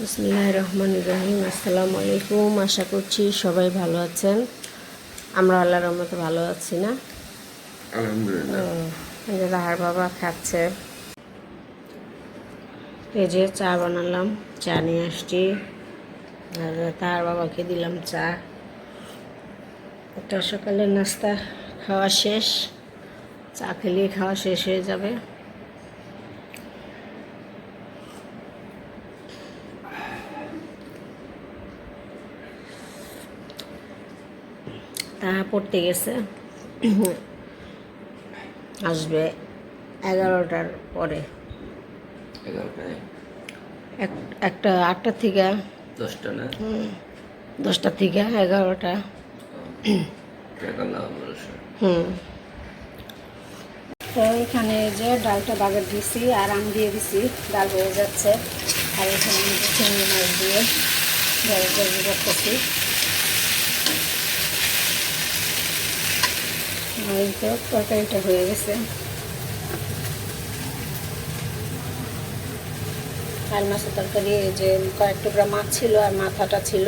বিসমিল্লাহির রহমানির রহিম। আসসালামু আলাইকুম। আশা করছি সবাই ভালো আছেন। আমরা আল্লাহর রহমতে ভালো আছি না? আলহামদুলিল্লাহ। রাহার বাবা খাচ্ছে। এই যে চা বানালাম, চা নিয়ে আসছি, আর তাহার বাবাকে দিলাম চা। একটা সকালের নাস্তা খাওয়া শেষ, চা খেলে খাওয়া শেষ হয়ে যাবে। তাহা পড়তে গেছে, আসবে 11টার পরে। একটা 8টা থেকে 10টা না, 10টা থেকে 11টা। তো এখানে যে ডালটা বাগার দিয়েছি আর আম দিয়ে দিছি, ডাল হয়ে যাচ্ছে। আর এখানে চিংড়ি মাছ দিয়ে গরম করতেছি। এই তো তরকারিটা হয়ে গেছে। আর মাছের তরকারি, এই যে কয়েক টুকরা মাছ ছিল আর মাথাটা ছিল,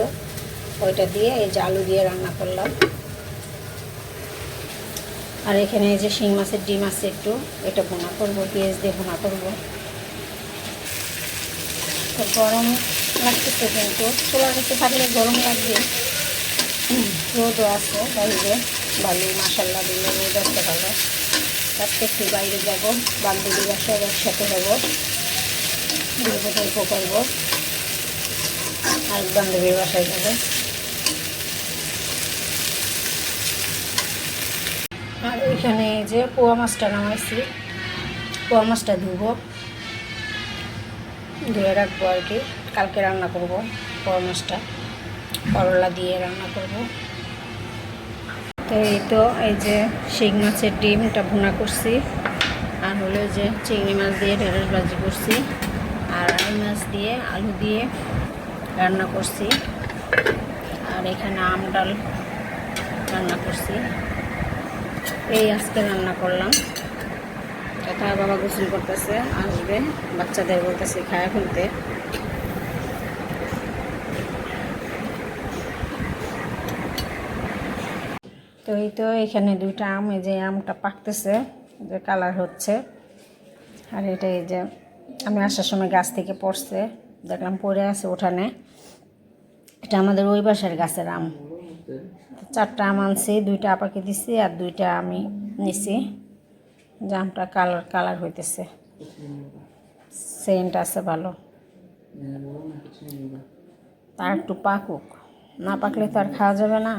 ওইটা দিয়ে এই যে আলু দিয়ে রান্না করলাম। আর এখানে এই যে শিং মাছের ডিম আছে, একটু এটা ভুনা করবো, পেঁয়াজ দিয়ে ভুনা করবো। তো গরম লাগতেছে, কিন্তু চুলার কাছে থাকলে গরম লাগবে। রোদও আছে বাইরে, বালি মাসাল্লাহ দিলে রোদ আসতে ভালো। আজকে একটু বাইরে যাবো, বান্ধবীরা সব একসাথে হবো, গল্প টল্প করবো, আর বান্ধবীর বাসায় যাবো। আর এখানে যে পোয়া মাছটা নামাইছি, পোয়া মাছটা ধুয়ে রাখবো আর কি, কালকে রান্না করব। পোয়া মাছটা করলা দিয়ে রান্না করব। তো এই যে শিং মাছের ডিমটা ভুনা করছি, আর হলো যে চিংড়ি মাছ দিয়ে ঢেঁড়স ভাজি করছি, আর আই মাছ দিয়ে আলু দিয়ে রান্না করছি, আর এখানে আম ডাল রান্না করছি। এই আজকে রান্না করলাম। কথা বাবা গোসল করতেছে, আসবে, বাচ্চাদের বলতেছে খায়া ফেলতে। তো এই তো এখানে দুইটা আম, এই যে আমটা পাকতেছে, যে কালার হচ্ছে। আর এটা এই যে আমি আসার সময় গাছ থেকে পড়ছে, দেখলাম পড়ে আছে উঠানে। এটা আমাদের ওই বাসার গাছের আম। 4টা আম আনছি, 2টা আপাকে দিছি আর 2টা আমি নিছি। যে আমটা কালার হইতেছে, সেন্ট আছে ভালো। তার একটু পাকুক, না পাকলে তো আর খাওয়া যাবে না।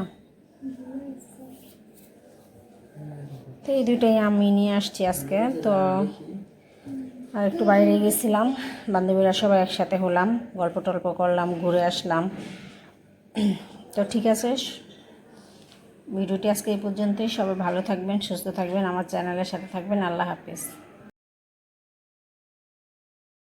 তো এই 2টাই আমি নিয়ে আসছি আজকে। তো আর একটু বাইরে গেছিলাম, বান্ধবীরা সবাই একসাথে হলাম, গল্প টল্প করলাম, ঘুরে আসলাম। তো ঠিক আছে, ভিডিওটি আজকে এই পর্যন্তই। সবাই ভালো থাকবেন, সুস্থ থাকবেন, আমার চ্যানেলের সাথে থাকবেন। আল্লাহ হাফেজ।